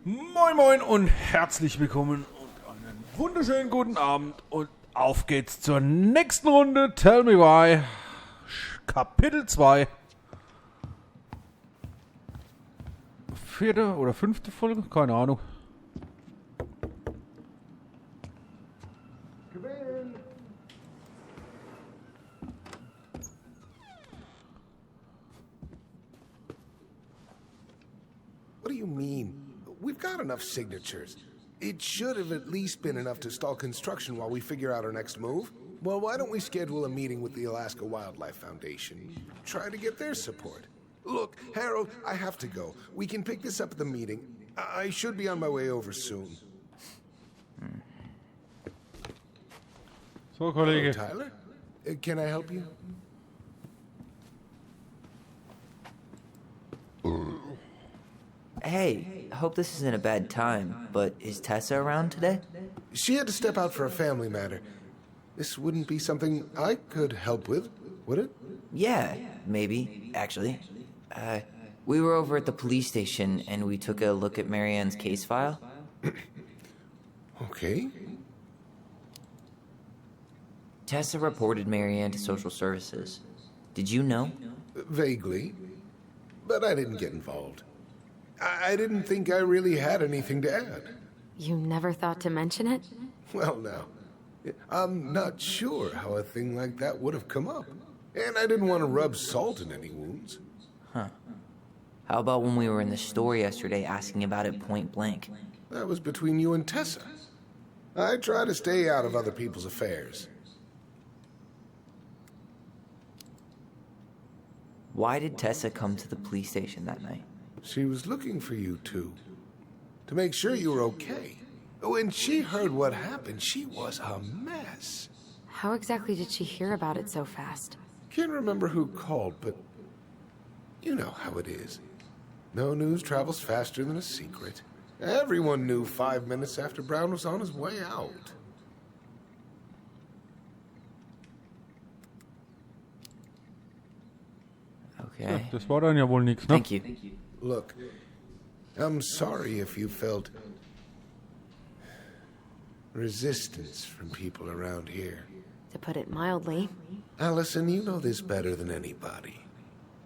Moin Moin und herzlich willkommen und einen wunderschönen guten Abend und auf geht's zur nächsten Runde Tell Me Why, Kapitel 2. Vierte oder fünfte Folge? Keine Ahnung. What do you mean? We've got enough signatures. It should have at least been enough to stall construction while we figure out our next move. Well, why don't we schedule a meeting with the Alaska Wildlife Foundation? Try to get their support. Look, Harold, I have to go. We can pick this up at the meeting. I should be on my way over soon. So, Kollege. Hello, Tyler? Can I help you? Hey, I hope this isn't a bad time, but is Tessa around today? She had to step out for a family matter. This wouldn't be something I could help with, would it? Yeah, maybe, actually. We were over at the police station and we took a look at Marianne's case file. Okay. Tessa reported Marianne to social services. Did you know? Vaguely. But I didn't get involved. I didn't think I really had anything to add. You never thought to mention it? Well, now, I'm not sure how a thing like that would have come up. And I didn't want to rub salt in any wounds. Huh. How about when we were in the store yesterday asking about it point blank? That was between you and Tessa. I try to stay out of other people's affairs. Why did Tessa come to the police station that night? She was looking for you two. To make sure you were okay. When she heard what happened, she was a mess. How exactly did she hear about it so fast? Can't remember who called, but you know how it is. No news travels faster than a secret. Everyone knew 5 minutes after Brown was on his way out. Okay. Das war dann ja wohl nix, ne? Thank you. Look, I'm sorry if you felt resistance from people around here. To put it mildly. Allison, you know this better than anybody.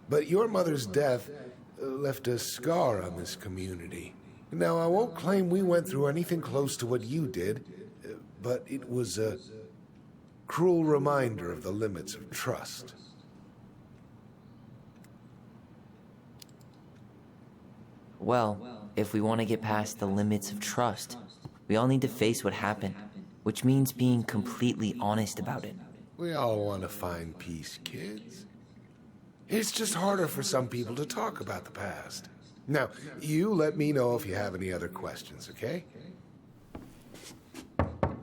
But your mother's death left a scar on this community. Now, I won't claim we went through anything close to what you did, but it was a cruel reminder of the limits of trust. Well, if we want to get past the limits of trust, we all need to face what happened, which means being completely honest about it. We all want to find peace, kids. It's just harder for some people to talk about the past. Now, you let me know if you have any other questions, okay?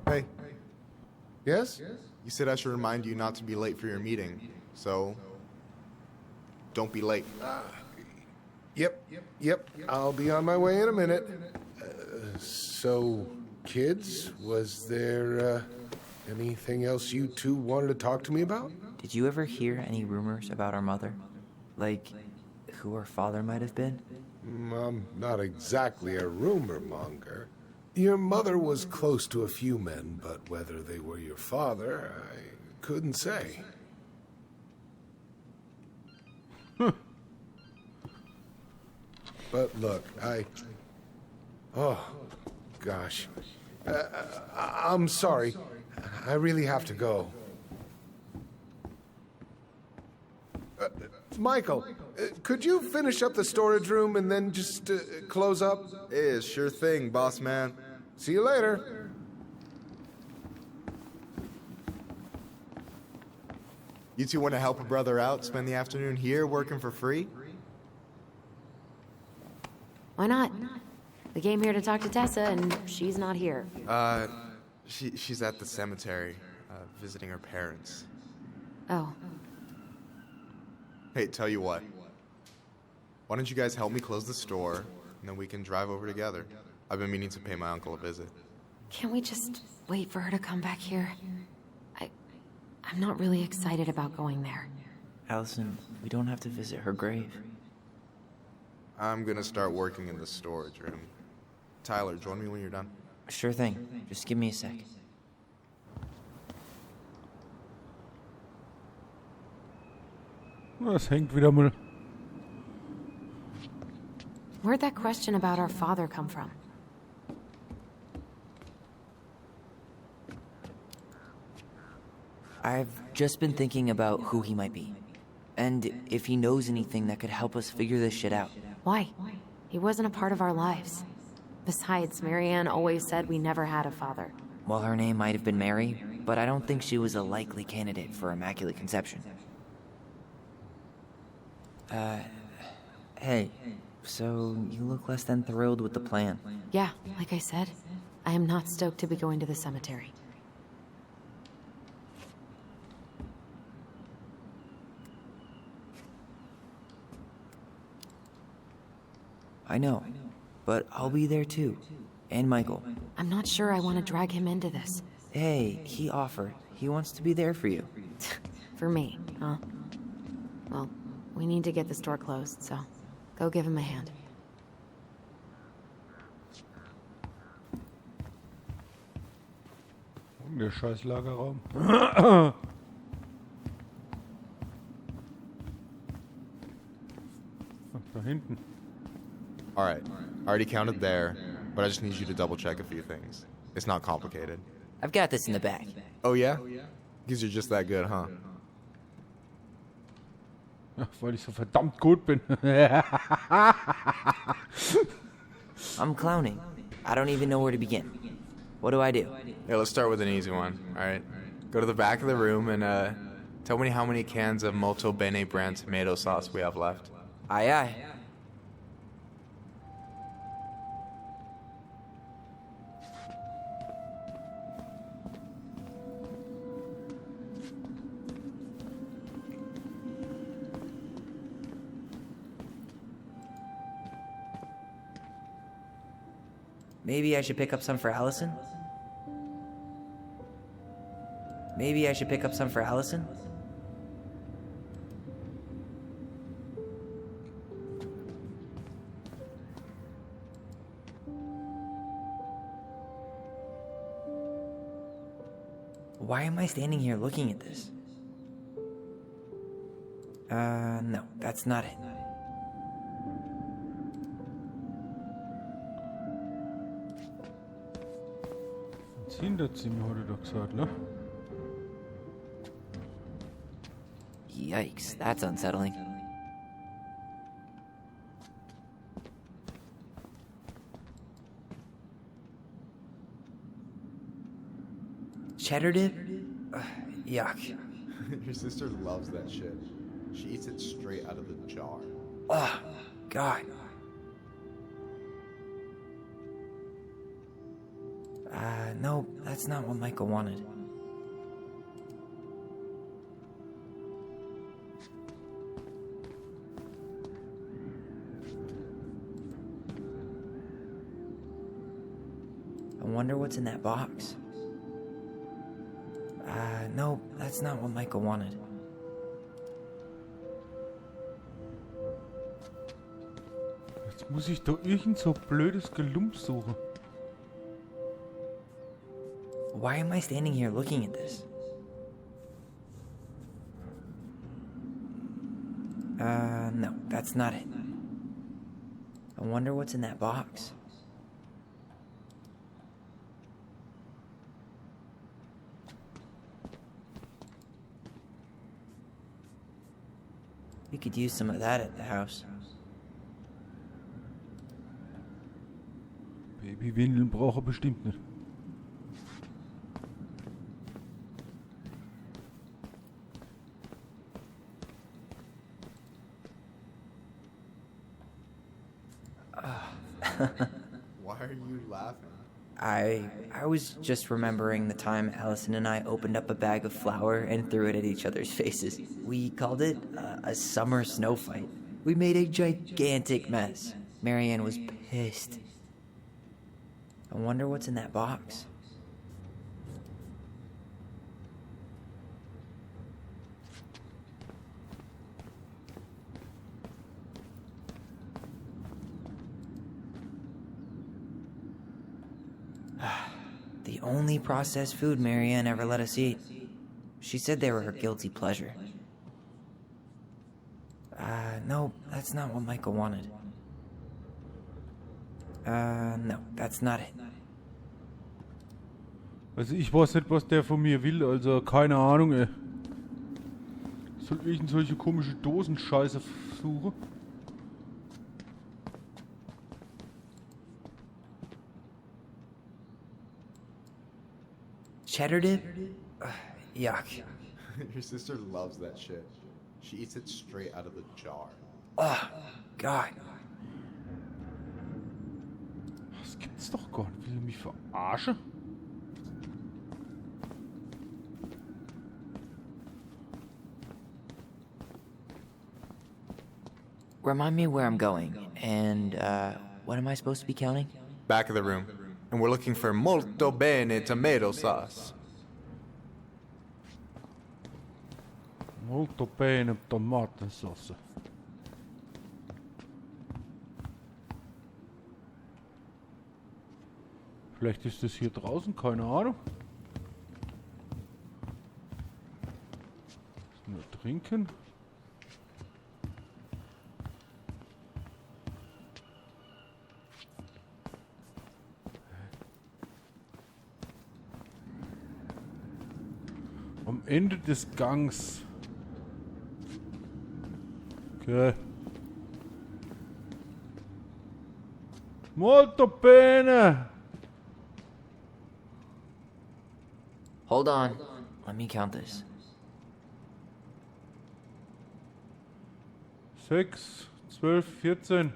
Hey, Yes? you said I should remind you not to be late for your meeting, so don't be late. Yep. I'll be on my way in a minute. So, kids, was there anything else you two wanted to talk to me about? Did you ever hear any rumors about our mother? Like, who our father might have been? I'm not exactly a rumor monger. Your mother was close to a few men, but whether they were your father, I couldn't say. But look, oh, gosh. I'm sorry. I really have to go. Michael, could you finish up the storage room and then just close up? Yeah, sure thing, boss man. See you later. You two want to help a brother out, spend the afternoon here working for free? Why not? We came here to talk to Tessa, and she's not here. She's at the cemetery, visiting her parents. Oh, Hey, tell you what. Why don't you guys help me close the store, and then we can drive over together? I've been meaning to pay my uncle a visit. can't we just wait for her to come back here? I'm not really excited about going there. Allison, we don't have to visit her grave. I'm gonna start working in the storage room. Tyler, join me when you're done. Sure thing. Just give me a sec. Das hängt wieder mal. Where'd that question about our father come from? I've just been thinking about who he might be. And if he knows anything that could help us figure this shit out. Why? He wasn't a part of our lives. Besides, Marianne always said we never had a father. Well, her name might have been Mary, but I don't think she was a likely candidate for Immaculate Conception. Hey, so you look less than thrilled with the plan. Yeah, like I said, I am not stoked to be going to the cemetery. I know, but I'll be there too. And Michael. I'm not sure I want to drag him into this. Hey, he offered. He wants to be there for you. For me, huh? Well, we need to get the store closed, so go give him a hand. Der scheiß Lagerraum. Da hinten. Alright, I already counted there, but I just need you to double check a few things. It's not complicated. I've got this in the bag. Oh yeah? Because you're just that good, huh? Ja, weil ich so verdammt gut bin. I'm clowning. I don't even know where to begin. What do I do? Yeah, let's start with an easy one, alright? Go to the back of the room and tell me how many cans of Molto Bene brand tomato sauce we have left. Aye, aye. Maybe I should pick up some for Allison? Maybe I should pick up some for Allison? Why am I standing here looking at this? No, that's not it. Ins Hinterzimmer hat er doch gesagt, ne? Yikes, that's unsettling. Cheddar dip? Yuck. Your sister loves that shit. She eats it straight out of the jar. Oh, God. No, that's not what Michael wanted. I wonder what's in that box. No, that's not what Michael wanted. Jetzt muss ich da irgend so blödes Gelump suchen. Why am I standing here looking at this? No, that's not it. I wonder what's in that box. We could use some of that at the house. Babywindeln braucht er bestimmt nicht. Why are you laughing? I was just remembering the time Allison and I opened up a bag of flour and threw it at each other's faces. We called it a summer snow fight. We made a gigantic mess. Marianne was pissed. I wonder what's in that box. The only processed food Marianne ever let us eat. She said they were her guilty pleasure. No, that's not what Michael wanted. No, that's not it. Also ich weiß nicht, was der von mir will, also keine Ahnung, ey. Soll ich in solche komische Dosenscheiße suchen? Cheddar dip? Yuck. Your sister loves that shit. She eats it straight out of the jar. Oh, God. Das gibt's doch gar nicht. Will er mich verarschen? Remind me where I'm going, and, what am I supposed to be counting? Back of the room. And we're looking for molto bene tomato sauce. Molto bene Tomatensauce. Vielleicht ist das hier draußen, keine Ahnung. Nur trinken. Am Ende des Gangs. Okay. Molto bene. Hold on. Let me count this. 6, 12, 14.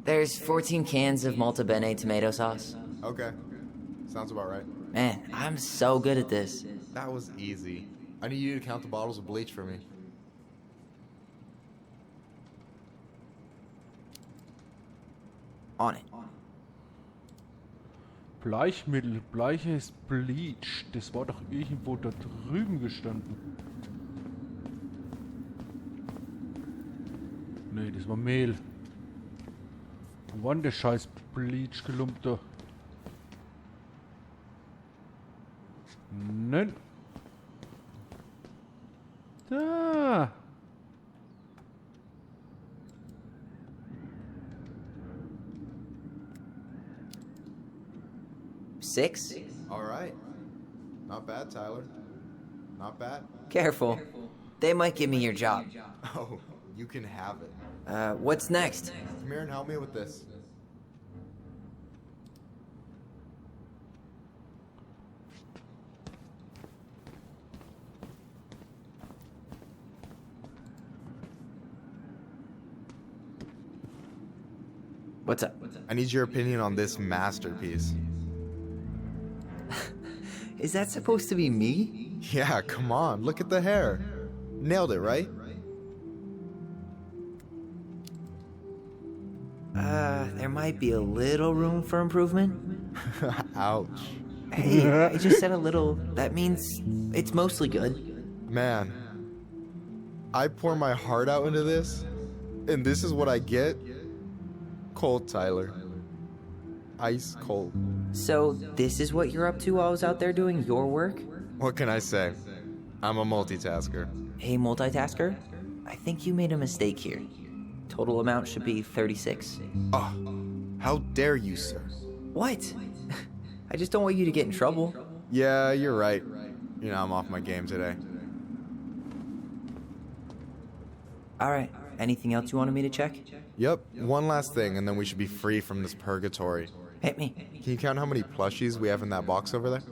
There's 14 cans of Molto Bene tomato sauce. Okay. Sounds about right. Man, I'm so good at this. That was easy. I need you to count the bottles of bleach for me. On it. Bleichmittel, Bleiche ist Bleach. Das war doch irgendwo da drüben gestanden. Nee, das war Mehl. Wo war denn der scheiß Bleach-Gelump da? Nein. Da. Six? All right. Not bad, Tyler. Not bad. Careful. They might give me your job. Oh, you can have it. What's next? Come here and help me with this. What's up? I need your opinion on this masterpiece. Is that supposed to be me? Yeah, come on. Look at the hair. Nailed it, right? There might be a little room for improvement. Ouch. Hey, I just said a little. That means it's mostly good. Man, I pour my heart out into this, and this is what I get? Cold, Tyler. Ice cold. So, this is what you're up to while I was out there doing your work? What can I say? I'm a multitasker. Hey, multitasker? I think you made a mistake here. Total amount should be 36. Oh, how dare you, sir? What? I just don't want you to get in trouble. Yeah, you're right. You know, I'm off my game today. Alright, anything else you wanted me to check? Yep, one last thing, and then we should be free from this purgatory. Hit me. Can you count how many plushies we have in that box over there?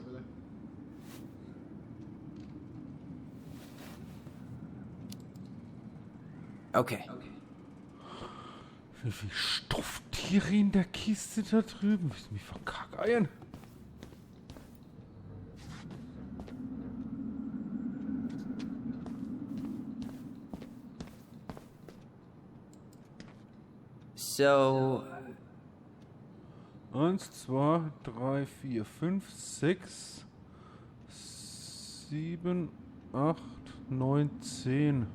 Okay. Wie viel Stofftiere in der Kiste da drüben? Willst du mich verkackeiern? So, 1, 2, 3, 4, 5, 6, 7, 8, 9, 10,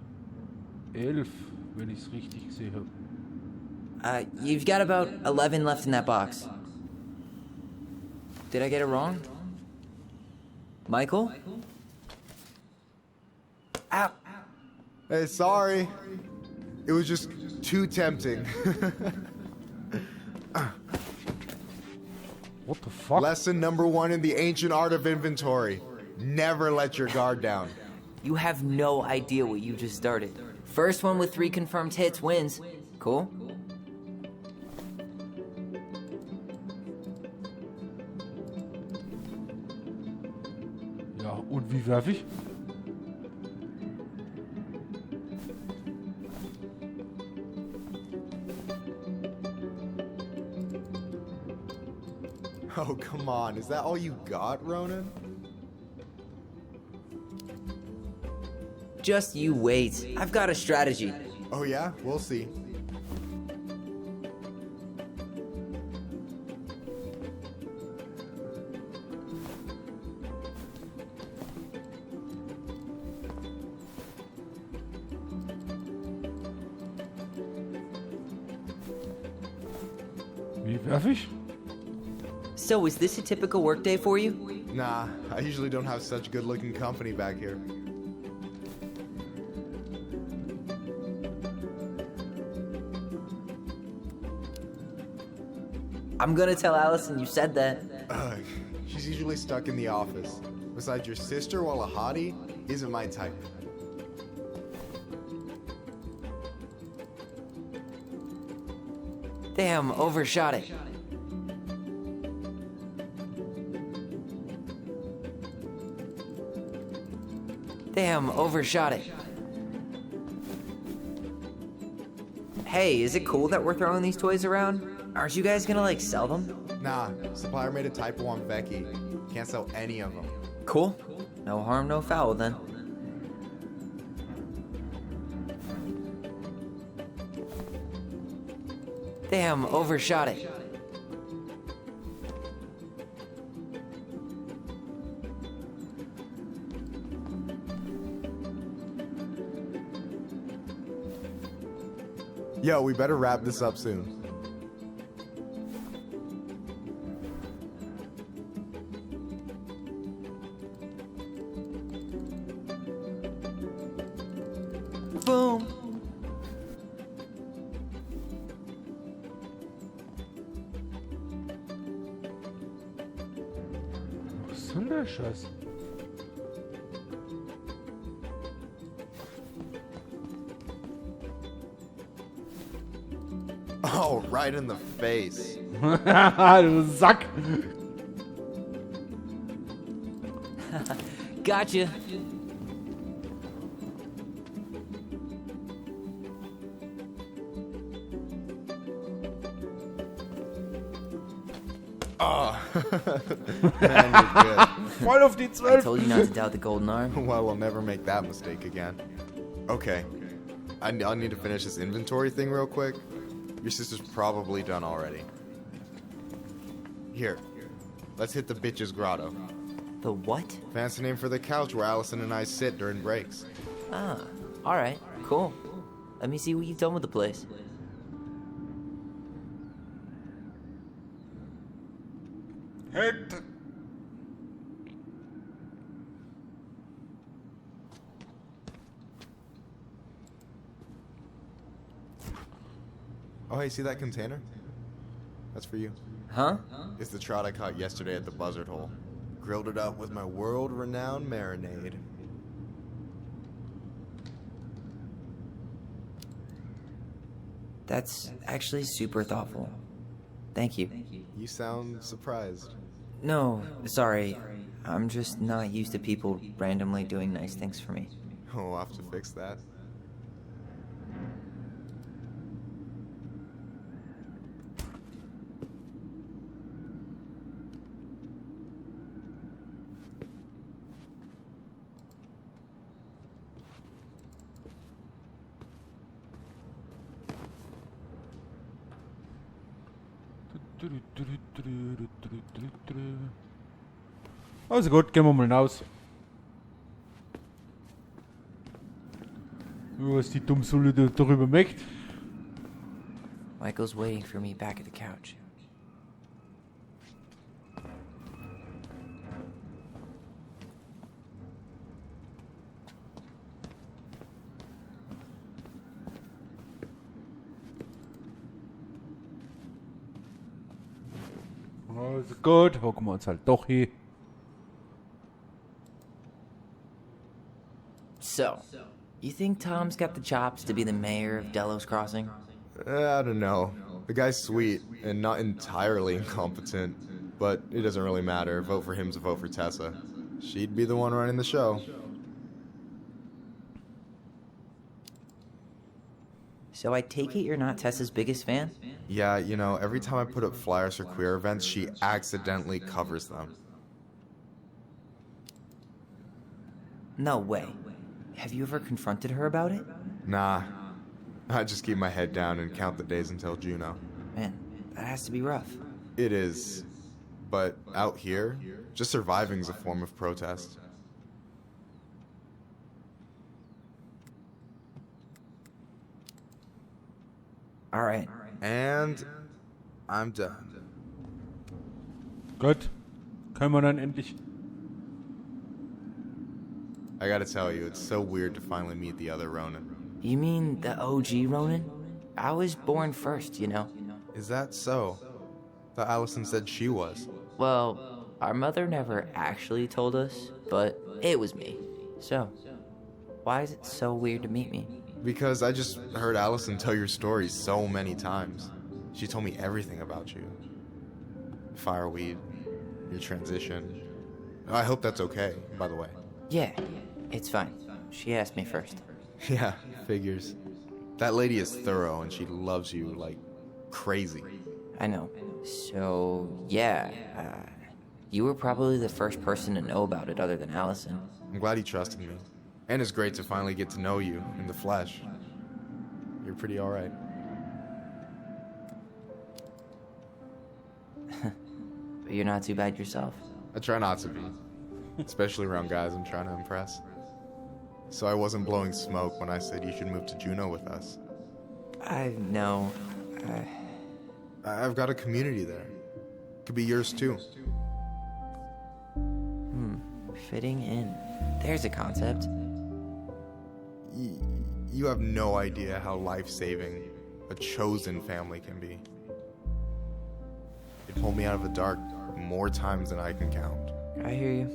11, wenn ich es richtig gesehen habe. you've got about 11 left in that box. Did I get it wrong? Michael? Ow! Hey, sorry. It was just too tempting. What the fuck? Lesson number 1 in the ancient art of inventory. Never let your guard down. You have no idea what you just started. First one with 3 confirmed hits wins. Cool? Ja, und wie werf ich? Oh, come on. Is that all you got, Ronan? Just you wait. I've got a strategy. Oh, yeah? We'll see. Wie werf ich? So, is this a typical workday for you? Nah, I usually don't have such good-looking company back here. I'm gonna tell Allison you said that. Ugh, she's usually stuck in the office. Besides, your sister, while a hottie, isn't my type. Damn, overshot it. Damn, overshot it. Hey, is it cool that we're throwing these toys around? Aren't you guys gonna, like, sell them? Nah, supplier made a typo on Becky. Can't sell any of them. Cool. No harm, no foul, then. Damn, overshot it. Yo, we better wrap this up soon. Boom. Was soll der Scheiß? Oh, right in the face. Du Sack! Gotcha. Oh. Man, you're good. Voll auf die I 12! told you not to doubt the golden arm. Well, we'll never make that mistake again. Okay. I'll need to finish this inventory thing real quick. Your sister's probably done already. Here. Let's hit the bitch's grotto. The what? Fancy name for the couch where Allison and I sit during breaks. Ah, alright, cool. Let me see what you've done with the place. Hängt! Oh, hey, see that container? That's for you. Huh? It's the trout I caught yesterday at the buzzard hole. Grilled it up with my world-renowned marinade. That's actually super thoughtful. Thank you. You sound surprised. No, sorry. I'm just not used to people randomly doing nice things for me. Oh, we'll have to fix that. Also gut, gehen wir mal hinaus. Was die Dummsulle darüber möchte. Michael's waiting for me back at the couch. Also gut, hocken wir uns halt doch hin. So, you think Tom's got the chops to be the mayor of Delos Crossing? I don't know. The guy's sweet and not entirely incompetent, but it doesn't really matter. Vote for him's a vote for Tessa. She'd be the one running the show. So I take it you're not Tessa's biggest fan? Yeah, you know, every time I put up flyers for queer events, she accidentally covers them. No way. Have you ever confronted her about it? Nah. I just keep my head down and count the days until Juno. Man, that has to be rough. It is. But out here, just surviving's a form of protest. Alright. And I'm done. Gut. Können wir dann endlich... I gotta tell you, it's so weird to finally meet the other Ronin. You mean the OG Ronin? I was born first, you know. Is that so? Thought Alison said she was. Well, our mother never actually told us, but it was me. So, why is it so weird to meet me? Because I just heard Alison tell your story so many times. She told me everything about you. Fireweed, your transition. I hope that's okay, by the way. Yeah, it's fine. She asked me first. Yeah, figures. That lady is thorough and she loves you like crazy. I know. So, yeah, you were probably the first person to know about it other than Alison. I'm glad he trusted me. And it's great to finally get to know you in the flesh. You're pretty alright. But you're not too bad yourself. I try not to be. Especially around guys I'm trying to impress. So I wasn't blowing smoke when I said you should move to Juneau with us. I know. I've got a community there. Could be yours too. Fitting in. There's a concept. You have no idea how life-saving a chosen family can be. It pulled me out of the dark more times than I can count. I hear you.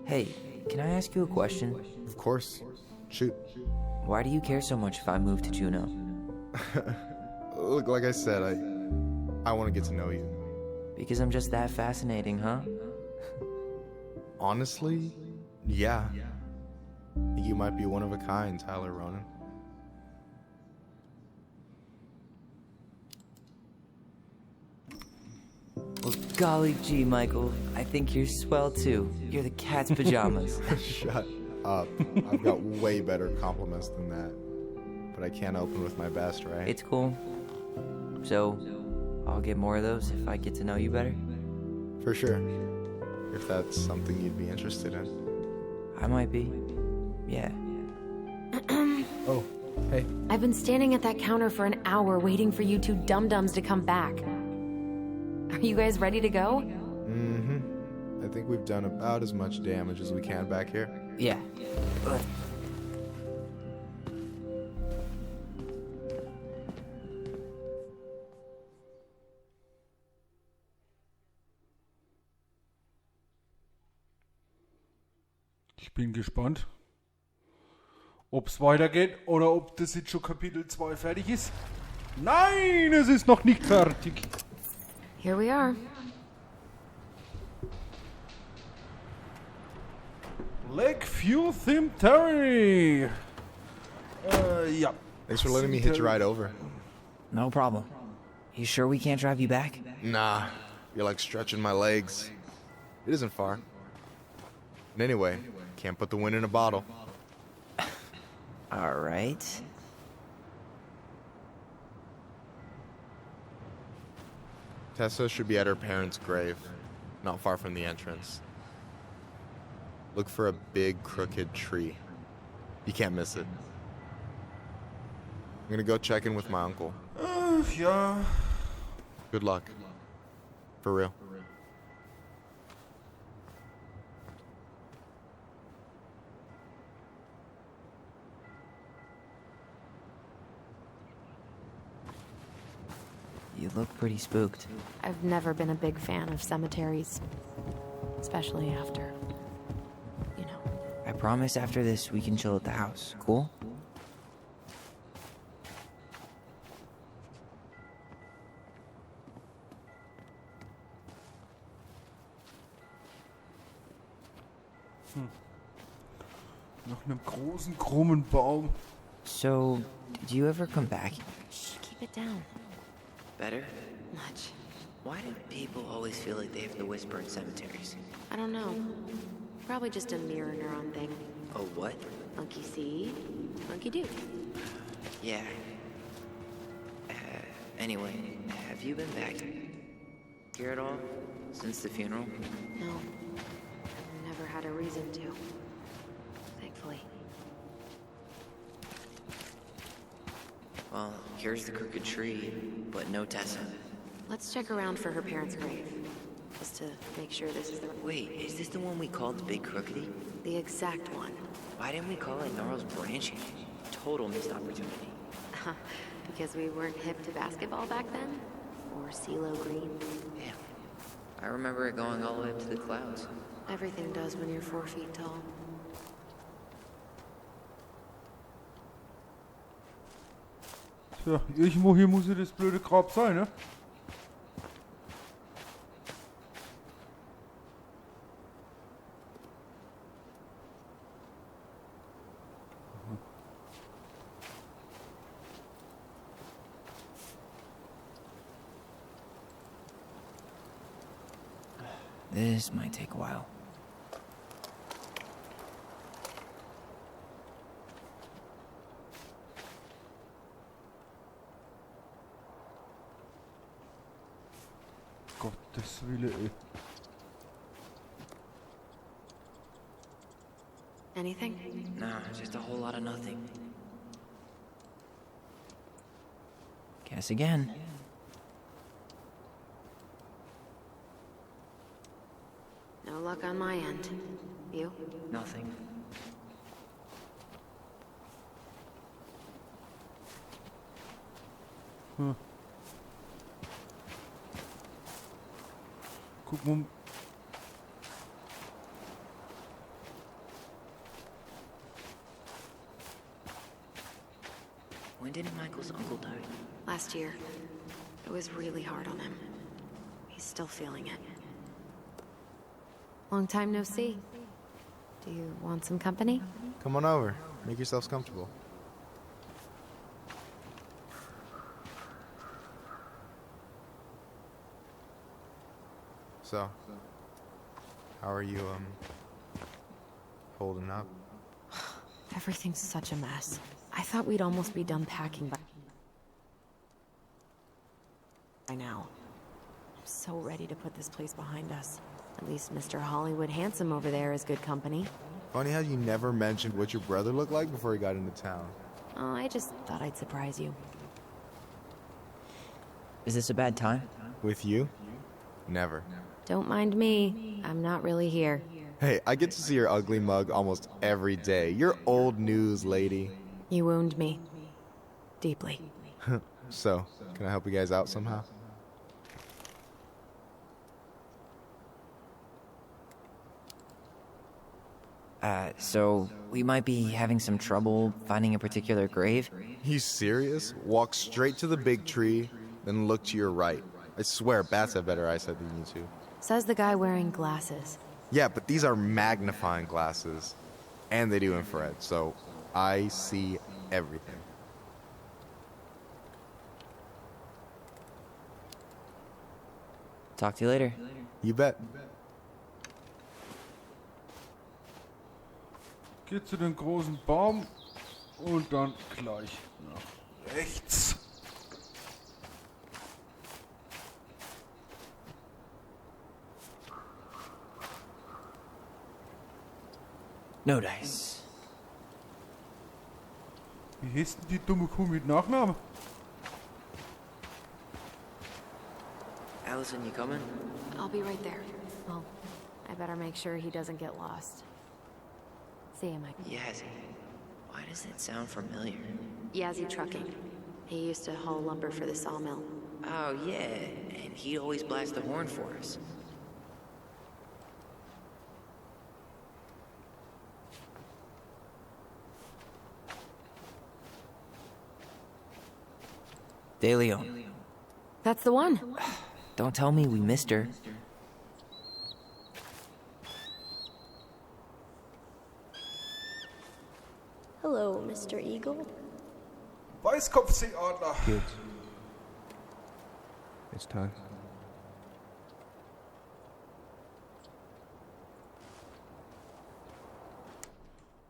Hey, can I ask you a question? Of course. Shoot. Why do you care so much if I move to Juneau? Look, like I said, I want to get to know you. Because I'm just that fascinating, huh? Honestly, yeah. I think you might be one of a kind, Tyler Ronin. Well, golly gee, Michael. I think you're swell too. You're the cat's pajamas. Shut up. I've got way better compliments than that. But I can't open with my best, right? It's cool. So, I'll get more of those if I get to know you better? For sure. If that's something you'd be interested in. I might be. Yeah. Oh, hey. I've been standing at that counter for an hour waiting for you two dum-dums to come back. Are you guys ready to go? Mm-hmm. I think we've done about as much damage as we can back here. Yeah. Ich bin gespannt, ob es weitergeht oder ob das jetzt schon Kapitel 2 fertig ist. Nein, es ist noch nicht fertig. Here we are. Lakeview Cemetery. Ja. Thanks for letting me hitch a ride over. No problem. You sure we can't drive you back? Nah, you're like stretching my legs. It isn't far. And anyway, can't put the wind in a bottle. All right. Tessa should be at her parents' grave, not far from the entrance. Look for a big crooked tree. You can't miss it. I'm gonna go check in with my uncle. Ja. Good luck. For real. You you look pretty spooked. I've never been a big fan of cemeteries. Especially after, you know. I promise after this we can chill at the house. Cool? Nach einem großen, krummen Baum. So, did you ever come back? Shh, keep it down. Better? Much. Why do people always feel like they have to whisper in cemeteries? I don't know. Probably just a mirror neuron thing. Oh, what? Monkey see, monkey do. Yeah. Anyway, have you been back here at all? Since the funeral? No. I've never had a reason to. Thankfully. Well, here's the crooked tree, but no Tessa. Let's check around for her parents' grave. Just to make sure this is the... Wait, is this the one we called the Big Crookedy? The exact one. Why didn't we call it Gnarl's Branching? Total missed opportunity. Because we weren't hip to basketball back then? Or CeeLo Green? Yeah. I remember it going all the way up to the clouds. Everything does when you're 4 feet tall. Tja, irgendwo hier muss ja das blöde Grab sein, ne? This might take a while. Gottes Wille, ey. Anything? Nah, just a whole lot of nothing. Guess again. No luck on my end. You? Nothing. Guck mal. When did Michael's uncle die? Last year. It was really hard on him. He's still feeling it. Long time no see. Do you want some company? Come on over. Make yourselves comfortable. So, how are you, holding up? Everything's such a mess. I thought we'd almost be done packing by now. I'm so ready to put this place behind us. At least Mr. Hollywood Handsome over there is good company. Funny how you never mentioned what your brother looked like before he got into town. Oh, I just thought I'd surprise you. Is this a bad time? With you? Never. Don't mind me. I'm not really here. Hey, I get to see your ugly mug almost every day. You're old news, lady. You wound me. Deeply. So, can I help you guys out somehow? So we might be having some trouble finding a particular grave? You serious? Walk straight to the big tree, then look to your right. I swear, bats have better eyesight than you two. Says the guy wearing glasses. Yeah, but these are magnifying glasses. And they do infrared, so I see everything. Talk to you later. You bet. Geht zu den großen Baum und dann gleich nach rechts. No dice. Wie heißt denn die dumme Kuh mit Nachname? Allison, you coming? I'll be right there. Well, I better make sure he doesn't get lost. See you, Mike. Yazzie. Why does it sound familiar? Yazzie Trucking. He used to haul lumber for the sawmill. Oh, yeah, and he'd always blast the horn for us. De Leon. That's the one. Don't tell me we missed her. Hello, Mr. Eagle. Weißkopfseeadler. Kids, it's time.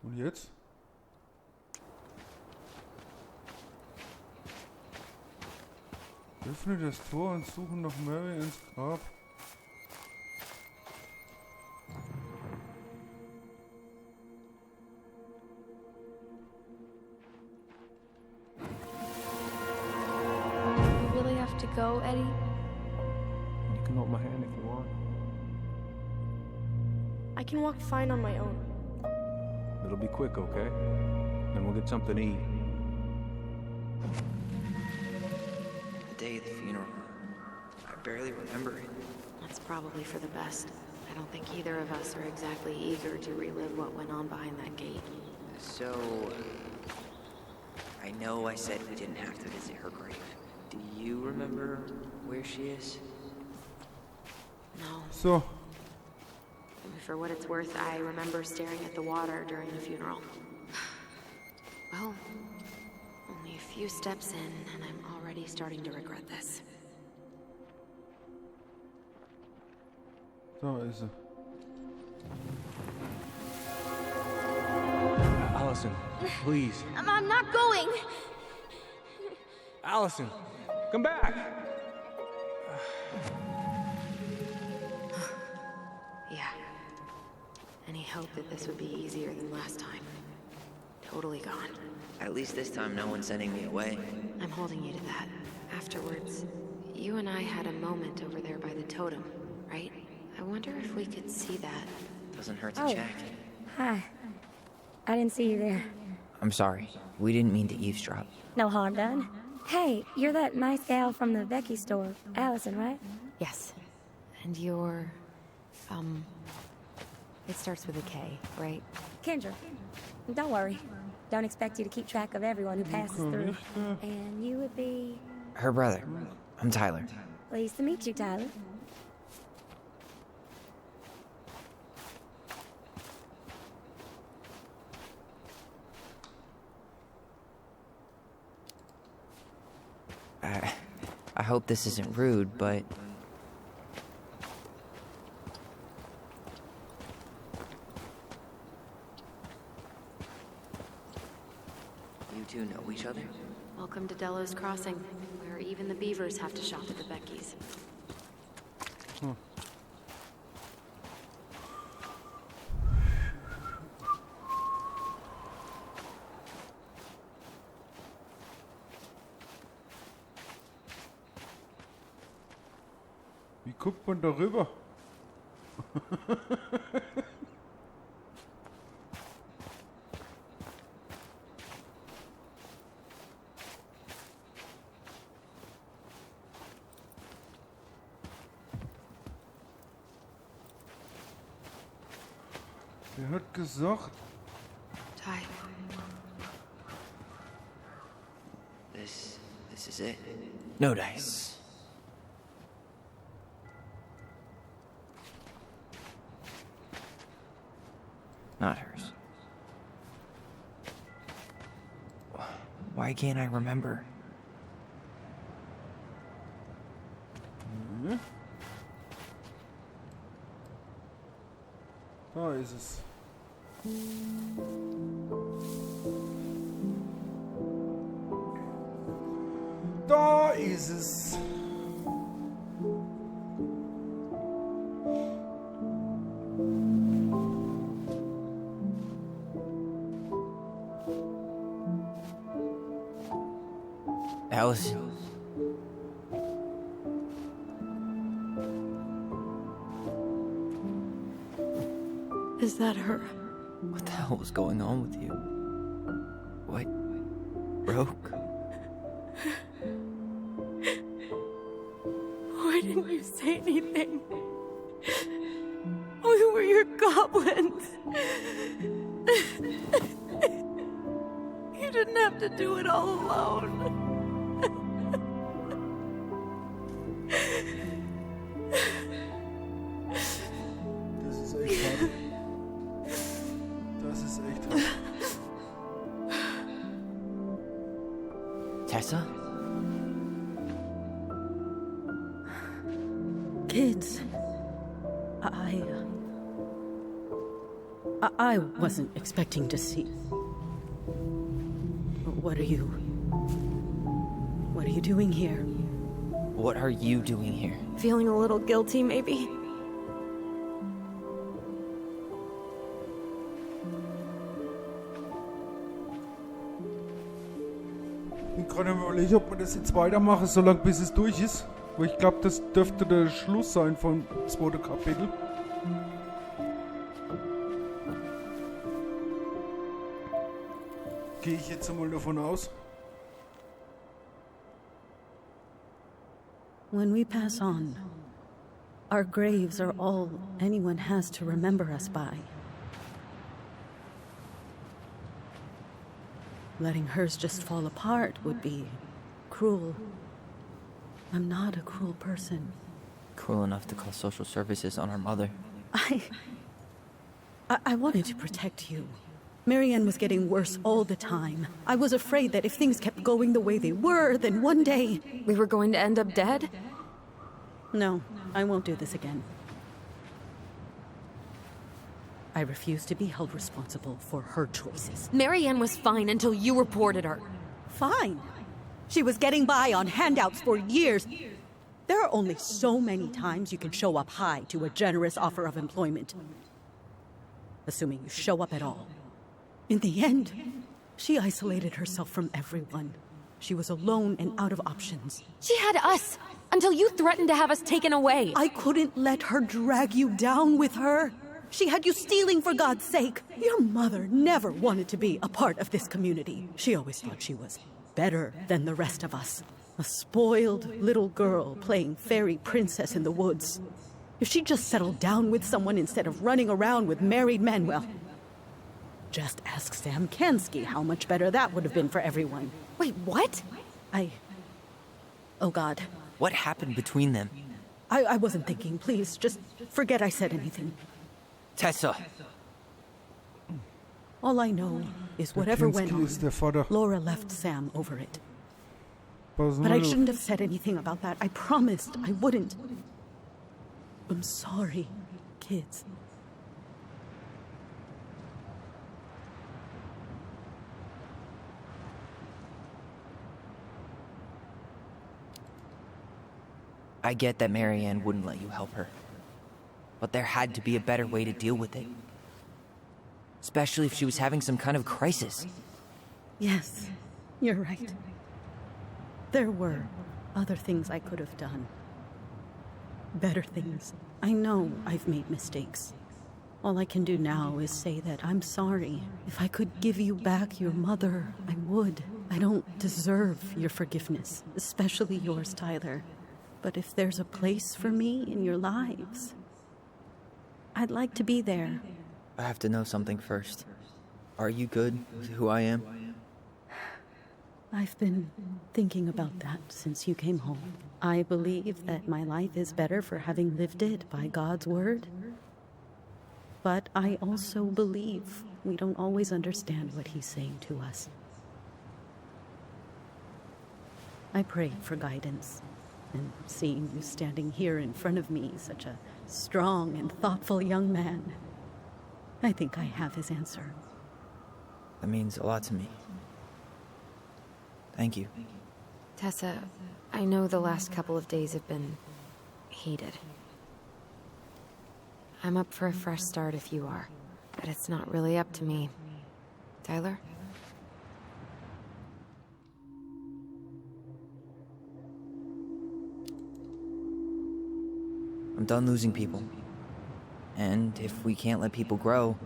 Und jetzt? Öffne das Tor und suchen nach Mary ins Grab. You really have to go, Eddie? You can hold my hand if you want. I can walk fine on my own. It'll be quick, okay? Then we'll get something to eat. The day of the funeral. I barely remember it. That's probably for the best. I don't think either of us are exactly eager to relive what went on behind that gate. So, I know I said we didn't have to visit her grave. Do you remember where she is? No. So, For what it's worth, I remember staring at the water during the funeral. Well, only a few steps in, and I'm already starting to regret this. da ist sie. Allison, please. I'm not going! Allison, come back! Yeah. Any hope that this would be easier than last time? Totally gone. At least this time no one's sending me away. I'm holding you to that. Afterwards, you and I had a moment over there by the totem, right? I wonder if we could see that. Doesn't hurt to Oh. check. Hi. I didn't see you there. I'm sorry. We didn't mean to eavesdrop. No harm done. Hey, you're that nice gal from the Becky store. Allison, right? Yes. And you're... It starts with a K, right? Kendra. Don't worry. Don't expect you to keep track of everyone who passes through. And you would be... Her brother. I'm Tyler. Pleased to meet you, Tyler. I hope this isn't rude, but... You two know each other? Welcome to Delos Crossing, where even the beavers have to shop at the Becky's. Wie guckt man da rüber? Der hat gesagt, Ty, This is it. No dice. Not hers. Why can't I remember? da ist es. Da ist es. Alice. is that her? What the hell was going on with you? What broke? didn't you say anything? We were your goblins. You didn't have to do it all alone. Das ist echt hart. Das ist echt hart. Tessa? Kids, I wasn't expecting to see. What are you doing here? What are you doing here? Feeling a little guilty, maybe? Ich bin gerade am überlegen, ob wir das jetzt weitermachen, solange bis es durch ist. Weil ich glaube, das dürfte der Schluss sein vom zweiten Kapitel. Gehe ich jetzt einmal davon aus. When we pass on, our graves are all anyone has to remember us by. Letting hers just fall apart would be cruel. I'm not a cruel person. Cruel enough to call social services on our mother. I wanted to protect you. Marianne was getting worse all the time. I was afraid that if things kept going the way they were, then one day... We were going to end up dead? No, I won't do this again. I refuse to be held responsible for her choices. Marianne was fine until you reported her. Fine. She was getting by on handouts for years. There are only so many times you can show up high to a generous offer of employment. Assuming you show up at all. In the end, she isolated herself from everyone. She was alone and out of options. She had us, until you threatened to have us taken away. I couldn't let her drag you down with her. She had you stealing for God's sake. Your mother never wanted to be a part of this community. She always thought she was better than the rest of us. A spoiled little girl playing fairy princess in the woods. If she just settled down with someone instead of running around with married men, well... Just ask Sam Kansky how much better that would have been for everyone. Wait, what? Oh God. What happened between them? I wasn't thinking. Please, just forget I said anything. Tessa! All I know is whatever went Kinski ist der Vater. Laura left Sam over it. Pass But mal I auf. shouldn't have said anything about that. I promised I wouldn't. I'm sorry, kids. I get that Marianne wouldn't let you help her. But there had to be a better way to deal with it. Especially if she was having some kind of crisis. Yes, you're right. There were other things I could have done. Better things. I know I've made mistakes. All I can do now is say that I'm sorry. If I could give you back your mother, I would. I don't deserve your forgiveness, especially yours, Tyler. But if there's a place for me in your lives, I'd like to be there. I have to know something first. Are you good with who I am? I've been thinking about that since you came home. I believe that my life is better for having lived it by God's word. But I also believe we don't always understand what he's saying to us. I pray for guidance, and seeing you standing here in front of me, such a strong and thoughtful young man, I think I have his answer. That means a lot to me. Thank you. Tessa, I know the last couple of days have been heated. I'm up for a fresh start if you are, but it's not really up to me. Tyler? I'm done losing people. And if we can't let people grow,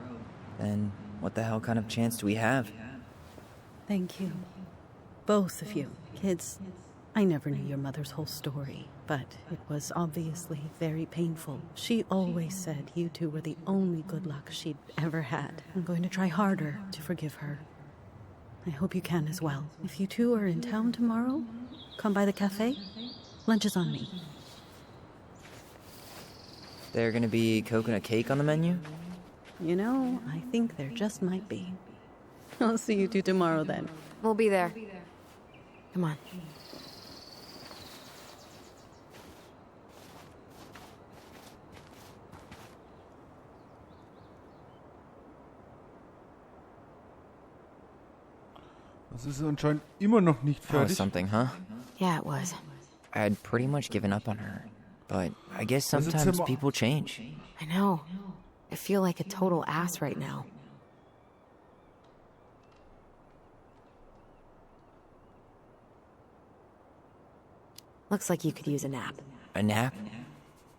then what the hell kind of chance do we have? Thank you. Both of you. Kids, I never knew your mother's whole story, but it was obviously very painful. She always said you two were the only good luck she'd ever had. I'm going to try harder to forgive her. I hope you can as well. If you two are in town tomorrow, come by the cafe. Lunch is on me. There gonna be coconut cake on the menu? You know, I think there just might be. I'll see you two tomorrow then. We'll be there. Come on. Das ist anscheinend immer noch nicht That was fertig. something, huh? Yeah, it was. I had pretty much given up on her. But I guess sometimes Zimmer. people change. I know. I feel like a total ass right now. Looks like you could use a nap. A nap?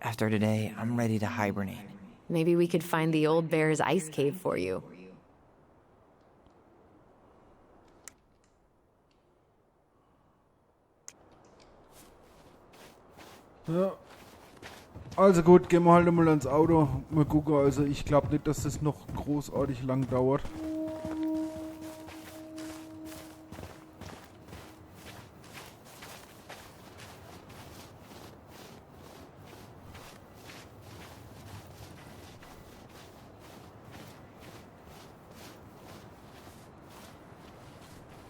After today, I'm ready to hibernate. Maybe we could find the old bear's ice cave for you. Ja. Also gut, gehen wir halt mal ans Auto. Mal gucken, also ich glaube nicht, dass das noch großartig lang dauert.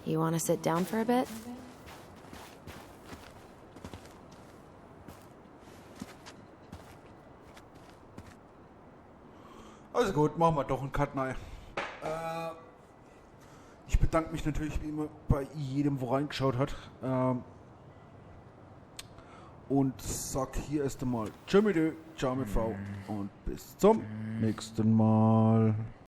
You want to sit down for a bit? Also gut, machen wir doch einen Cut rein. Ich bedanke mich natürlich wie immer bei jedem, wo reingeschaut hat. Und sag hier erst einmal Tschö mit Ö, ciao mit V und bis zum nächsten Mal.